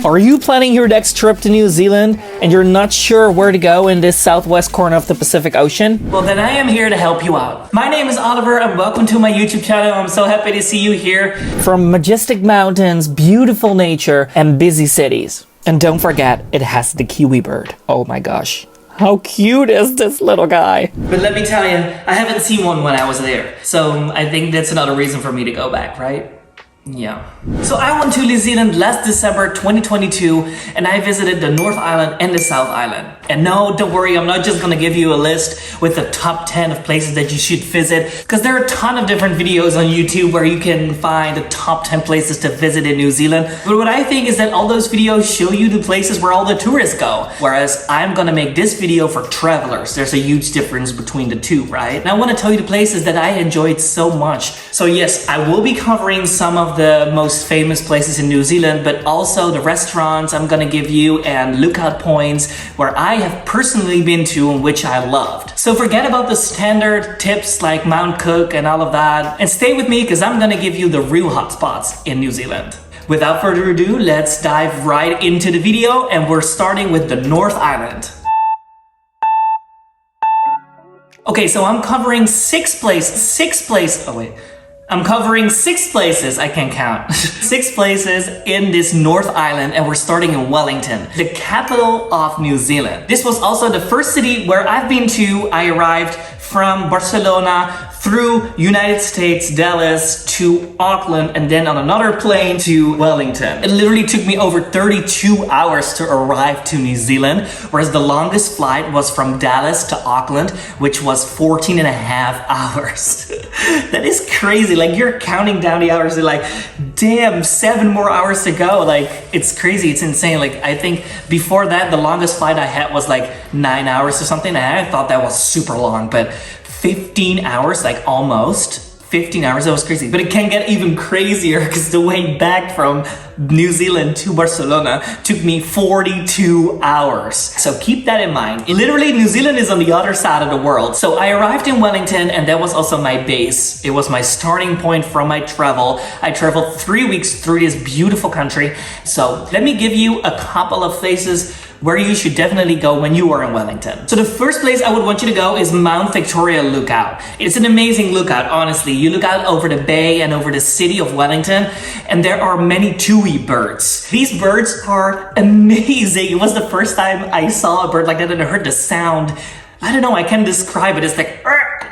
Are you planning your next trip to New Zealand and you're not sure where to go in this southwest corner of the Pacific Ocean? Well, then I am here to help you out. My name is Oliver and welcome to my YouTube channel. I'm so happy to see you here. From majestic mountains, beautiful nature, and busy cities. And don't forget, it has the kiwi bird. Oh my gosh. How cute is this little guy? But let me tell you, I haven't seen one when I was there. So I think that's another reason for me to go back, right? Yeah. So I went to New Zealand last December 2022 and I visited the North Island and the South Island. And no, don't worry, I'm not just gonna give you a list with the top 10 of places that you should visit, because there are a ton of different videos on YouTube where you can find the top 10 places to visit in New Zealand. But what I think is that all those videos show you the places where all the tourists go. Whereas I'm gonna make this video for travelers. There's a huge difference between the two, right? And I wanna tell you the places that I enjoyed so much. So yes, I will be covering some of the most famous places in New Zealand, but also the restaurants I'm gonna give you and lookout points where I have personally been to and which I loved. So forget about the standard tips like Mount Cook and all of that, and stay with me because I'm gonna give you the real hotspots in New Zealand. Without further ado, let's dive right into the video, and we're starting with the North Island. Okay, so I'm covering I'm covering 6 places, I can count. 6 places in this North Island, and we're starting in Wellington, the capital of New Zealand. This was also the first city where I've been to. I arrived from Barcelona through United States, Dallas to Auckland, and then on another plane to Wellington. It literally took me over 32 hours to arrive to New Zealand, whereas the longest flight was from Dallas to Auckland, which was 14 and a half hours. That is crazy. Like, you're counting down the hours, you're like, damn, 7 more hours to go. Like, it's crazy, it's insane. Like, I think before that, the longest flight I had was like 9 hours or something, and I thought that was super long, but 15 hours, like almost 15 hours, that was crazy. But it can get even crazier because the way back from New Zealand to Barcelona took me 42 hours. So keep that in mind. Literally, New Zealand is on the other side of the world. So I arrived in Wellington, and that was also my base. It was my starting point from my travel. I traveled 3 weeks through this beautiful country. So let me give you a couple of places where you should definitely go when you are in Wellington. So the first place I would want you to go is Mount Victoria Lookout. It's an amazing lookout, honestly. You look out over the bay and over the city of Wellington, and there are many tui birds. These birds are amazing. It was the first time I saw a bird like that and I heard the sound. I don't know, I can't describe it. It's like,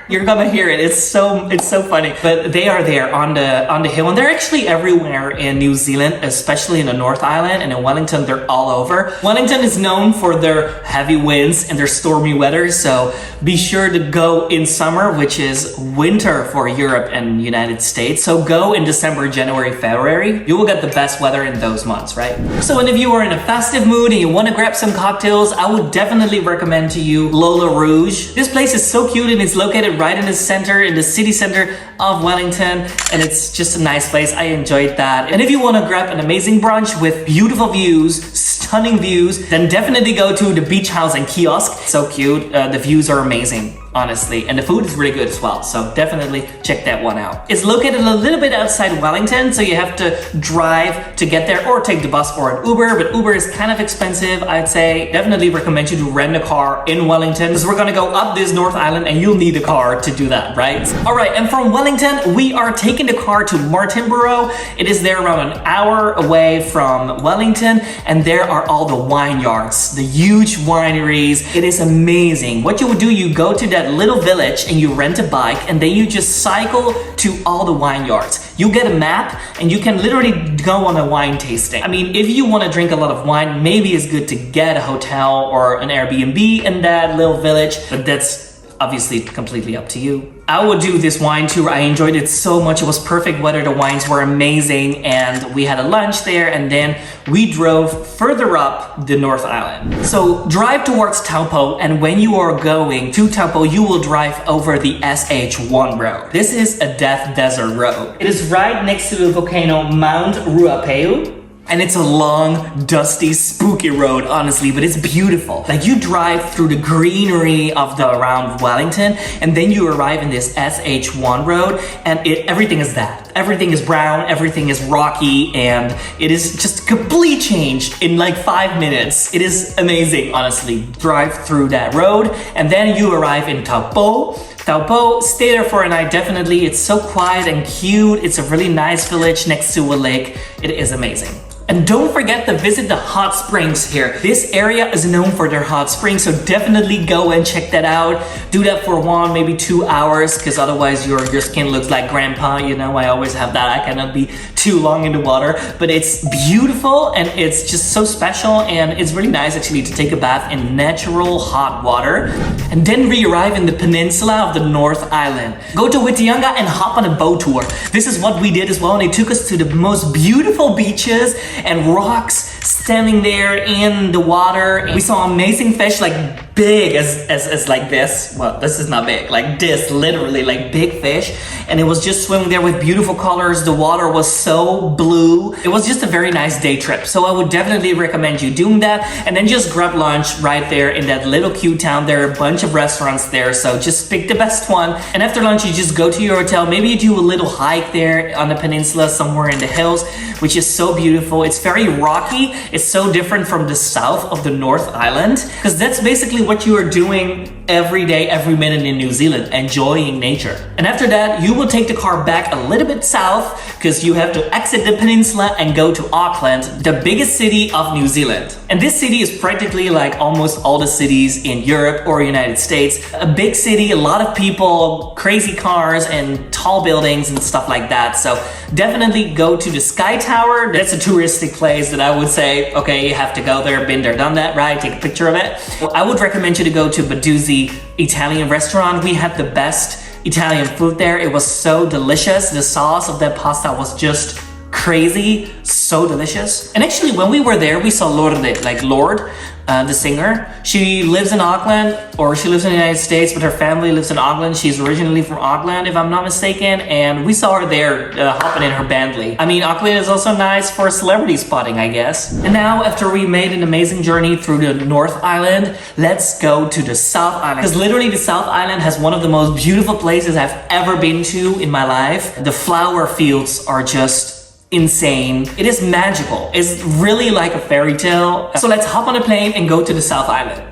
you're gonna hear it. It's so funny. But they are there on the hill, and they're actually everywhere in New Zealand, especially in the North Island, and in Wellington they're all over. Wellington is known for their heavy winds and their stormy weather, so be sure to go in summer, which is winter for Europe and United States. So go in December, January, February. You will get the best weather in those months, right? So and if you are in a festive mood and you want to grab some cocktails, I would definitely recommend to you Lola Rouge. This place is so cute and it's located right in the center, in the city center of Wellington, and it's just a nice place. I enjoyed that. And if you want to grab an amazing brunch with beautiful views, stunning views, then definitely go to the beach house and kiosk. So cute. The views are amazing, honestly, and the food is really good as well, so definitely check that one out. It's located a little bit outside Wellington, so you have to drive to get there or take the bus or an Uber, but Uber is kind of expensive, I'd say. Definitely recommend you to rent a car in Wellington, because we're gonna go up this North Island and you'll need a car to do that, right? All right, and from Wellington, we are taking the car to Martinborough. It is there around an hour away from Wellington, and there are all the vineyards, the huge wineries. It is amazing. What you would do, you go to that little village and you rent a bike, and then you just cycle to all the vineyards. You get a map and you can literally go on a wine tasting. I mean, if you want to drink a lot of wine, maybe it's good to get a hotel or an Airbnb in that little village, but that's obviously completely up to you. I would do this wine tour. I enjoyed it so much. It was perfect weather. The wines were amazing, and we had a lunch there, and then we drove further up the North Island. So drive towards Taupo, and when you are going to Taupo, you will drive over the SH1 road. This is a death desert road. It is right next to the volcano Mount Ruapehu. And it's a long, dusty, spooky road, honestly, but it's beautiful. Like, you drive through the greenery of the around Wellington, and then you arrive in this SH1 road, and everything is that. Everything is brown, everything is rocky, and it is just complete change in like 5 minutes. It is amazing, honestly. Drive through that road, and then you arrive in Taupo. Taupo, stay there for a night, definitely. It's so quiet and cute. It's a really nice village next to a lake. It is amazing. And don't forget to visit the hot springs here. This area is known for their hot springs, so definitely go and check that out. Do that for 1, maybe 2 hours, because otherwise your skin looks like grandpa, you know, I always have that. I cannot be too long in the water, but it's beautiful and it's just so special, and it's really nice actually to take a bath in natural hot water. And then we arrive in the peninsula of the North Island. Go to Whitianga and hop on a boat tour. This is what we did as well, and they took us to the most beautiful beaches and rocks standing there in the water. We saw amazing fish, like big as like this. Well, this is not big, like this, literally like big fish. And it was just swimming there with beautiful colors. The water was so blue. It was just a very nice day trip. So I would definitely recommend you doing that. And then just grab lunch right there in that little cute town. There are a bunch of restaurants there, so just pick the best one. And after lunch, you just go to your hotel. Maybe you do a little hike there on the peninsula somewhere in the hills, which is so beautiful. It's very rocky. It's so different from the south of the North Island, because that's basically what you are doing every day, every minute in New Zealand, enjoying nature. And after that, you will take the car back a little bit south, because you have to exit the peninsula and go to Auckland, the biggest city of New Zealand. And this city is practically like almost all the cities in Europe or United States. A big city, a lot of people, crazy cars and tall buildings and stuff like that. So definitely go to the Sky Tower. That's a touristic place that I would say, okay, you have to go there, been there, done that, right? Take a picture of it. I would recommend you to go to Baduzzi Italian restaurant. We had the best Italian food there. It was so delicious. The sauce of that pasta was just crazy, so delicious. And actually, when we were there, we saw Lorde, like Lorde, the singer. She lives in Auckland, or she lives in the United States, but her family lives in Auckland. She's originally from Auckland, if I'm not mistaken, and we saw her there hopping in her Bentley. I mean, Auckland is also nice for celebrity spotting, I guess. And now, after we made an amazing journey through the North Island, let's go to the South Island. Because literally the South Island has one of the most beautiful places I've ever been to in my life. The flower fields are just insane. It is magical. It's really like a fairy tale. So let's hop on a plane and go to the South Island.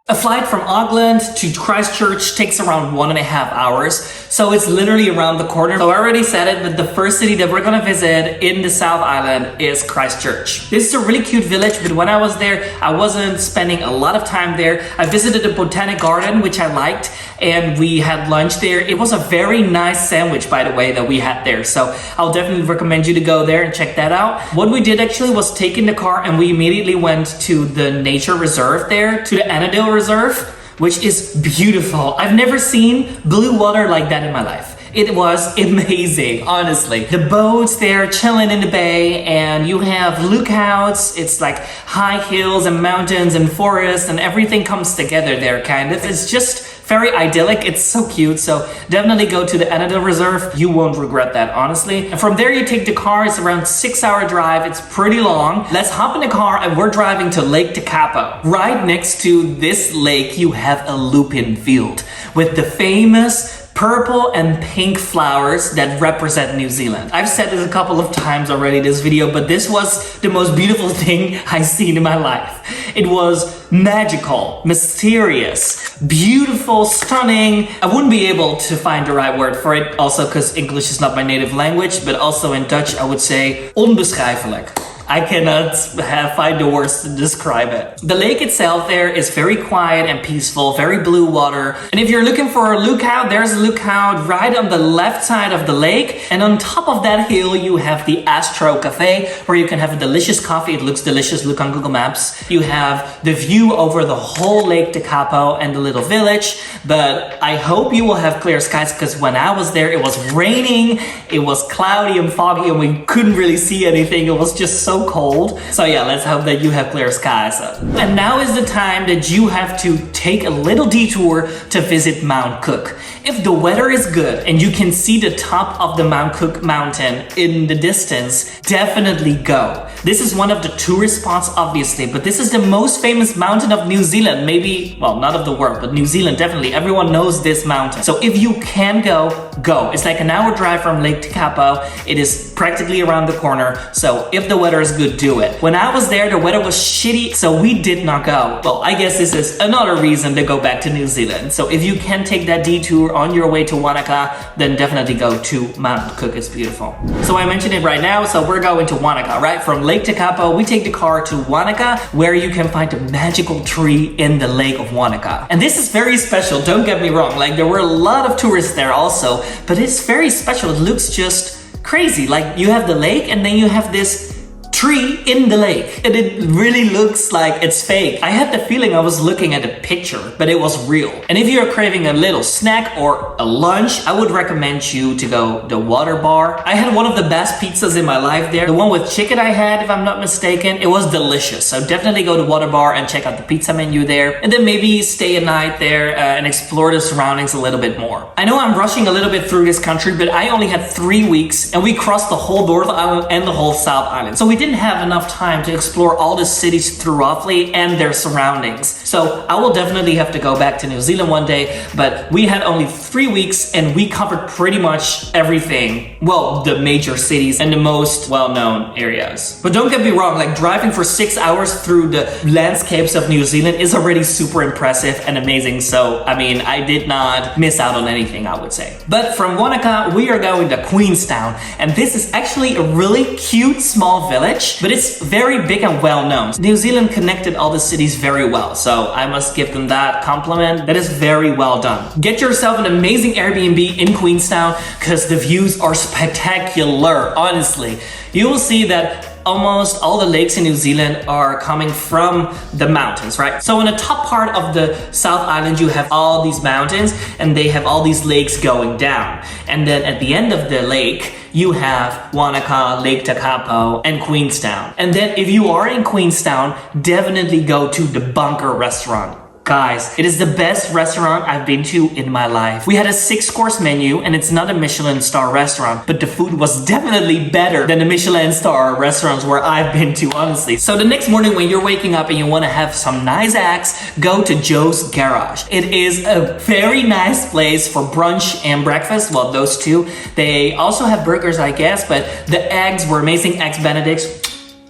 A flight from Auckland to Christchurch takes around 1.5 hours, so it's literally around the corner. So I already said it, but the first city that we're gonna visit in the South Island is Christchurch. This is a really cute village, but when I was there, I wasn't spending a lot of time there. I visited the botanic garden, which I liked, and we had lunch there. It was a very nice sandwich, by the way, that we had there. So I'll definitely recommend you to go there and check that out. What we did actually was take in the car and we immediately went to the nature reserve there, to the Annadale Reserve, which is beautiful. I've never seen blue water like that in my life. It was amazing, honestly. The boats there chilling in the bay, and you have lookouts. It's like high hills and mountains and forests, and everything comes together there, kind of. It's just very idyllic. It's so cute. So definitely go to the Annadale Reserve. You won't regret that, honestly. And from there you take the car. It's around 6-hour drive. It's pretty long. Let's hop in the car and we're driving to Lake Tekapo. Right next to this lake you have a lupin field with the famous purple and pink flowers that represent New Zealand. I've said this a couple of times already in this video, but this was the most beautiful thing I've seen in my life. It was magical, mysterious, beautiful, stunning. I wouldn't be able to find the right word for it, also because English is not my native language, but also in Dutch I would say onbeschrijfelijk. I cannot find the words to describe it. The lake itself there is very quiet and peaceful, very blue water. And if you're looking for a lookout, there's a lookout right on the left side of the lake. And on top of that hill, you have the Astro Café, where you can have a delicious coffee. It looks delicious, look on Google Maps. You have the view over the whole Lake Tekapo and the little village. But I hope you will have clear skies, because when I was there, it was raining, it was cloudy and foggy, and we couldn't really see anything. It was just so so cold. So yeah, let's hope that you have clear skies. And now is the time that you have to take a little detour to visit Mount Cook. If the weather is good and you can see the top of the Mount Cook mountain in the distance, definitely go. This is one of the tourist spots, obviously, but this is the most famous mountain of New Zealand. Maybe, well, not of the world, but New Zealand, definitely. Everyone knows this mountain. So if you can go, go. It's like an hour drive from Lake Tekapo. It is practically around the corner. So if the weather is good, do it. When I was there, the weather was shitty, so we did not go. Well, I guess this is another reason to go back to New Zealand. So if you can take that detour on your way to Wanaka, then definitely go to Mount Cook. It's beautiful. So I mentioned it right now. So we're going to Wanaka, right? From Lake Tekapo, we take the car to Wanaka, where you can find a magical tree in the lake of Wanaka. And this is very special, don't get me wrong. Like, there were a lot of tourists there also, but it's very special. It looks just crazy. Like, you have the lake and then you have this tree in the lake, and it really looks like it's fake. I had the feeling I was looking at a picture, but it was real. And if you're craving a little snack or a lunch, I would recommend you to go the water bar. I had one of the best pizzas in my life there. The one with chicken I had, if I'm not mistaken, it was delicious. So definitely go to water bar and check out the pizza menu there, and then maybe stay a night there and explore the surroundings a little bit more. I know I'm rushing a little bit through this country, but I only had 3 weeks and we crossed the whole North Island and the whole South Island. So we didn't have enough time to explore all the cities through Auckland and their surroundings. So I will definitely have to go back to New Zealand one day, but we had only 3 weeks and we covered pretty much everything. Well, the major cities and the most well-known areas. But don't get me wrong, like driving for 6 hours through the landscapes of New Zealand is already super impressive and amazing. So, I mean, I did not miss out on anything, I would say. But from Wanaka, we are going to Queenstown. And this is actually a really cute small village, but it's very big and well known. New Zealand connected all the cities very well, so I must give them that compliment. That is very well done. Get yourself an amazing Airbnb in Queenstown because the views are spectacular, honestly. You will see that almost all the lakes in New Zealand are coming from the mountains, right? So in the top part of the South Island, you have all these mountains and they have all these lakes going down. And then at the end of the lake, you have Wanaka, Lake Tekapo, and Queenstown. And then if you are in Queenstown, definitely go to the Bunker restaurant. Guys, it is the best restaurant I've been to in my life. We had a 6-course menu and it's not a Michelin star restaurant, but the food was definitely better than the Michelin star restaurants where I've been to, honestly. So the next morning when you're waking up and you want to have some nice eggs, go to Joe's Garage. It is a very nice place for brunch and breakfast. Well, those two. They also have burgers, I guess, but the eggs were amazing. Eggs Benedicts.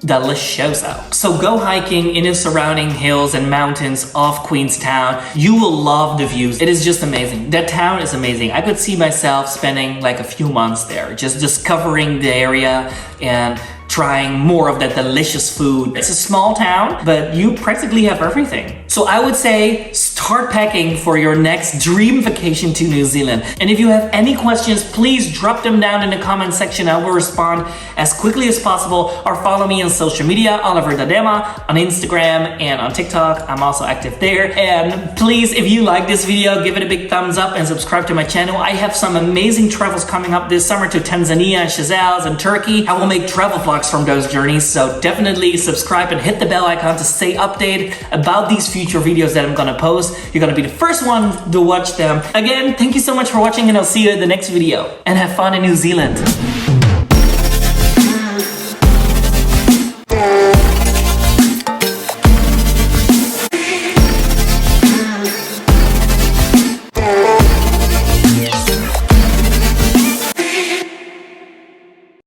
Delicioso. So go hiking in the surrounding hills and mountains of Queenstown. You will love the views. It is just amazing. That town is amazing. I could see myself spending like a few months there, just discovering the area and trying more of that delicious food. It's a small town, but you practically have everything. So I would say start packing for your next dream vacation to New Zealand. And if you have any questions, please drop them down in the comment section. I will respond as quickly as possible, or follow me on social media, Oliver Dadema, on Instagram and on TikTok. I'm also active there. And please, if you like this video, give it a big thumbs up and subscribe to my channel. I have some amazing travels coming up this summer to Tanzania, Chazals, and Turkey. I will make travel vlogs from those journeys, so definitely subscribe and hit the bell icon to stay updated about these future videos that I'm gonna post. You're gonna be the first one to watch them. Again, thank you so much for watching, and I'll see you in the next video. And have fun in New Zealand.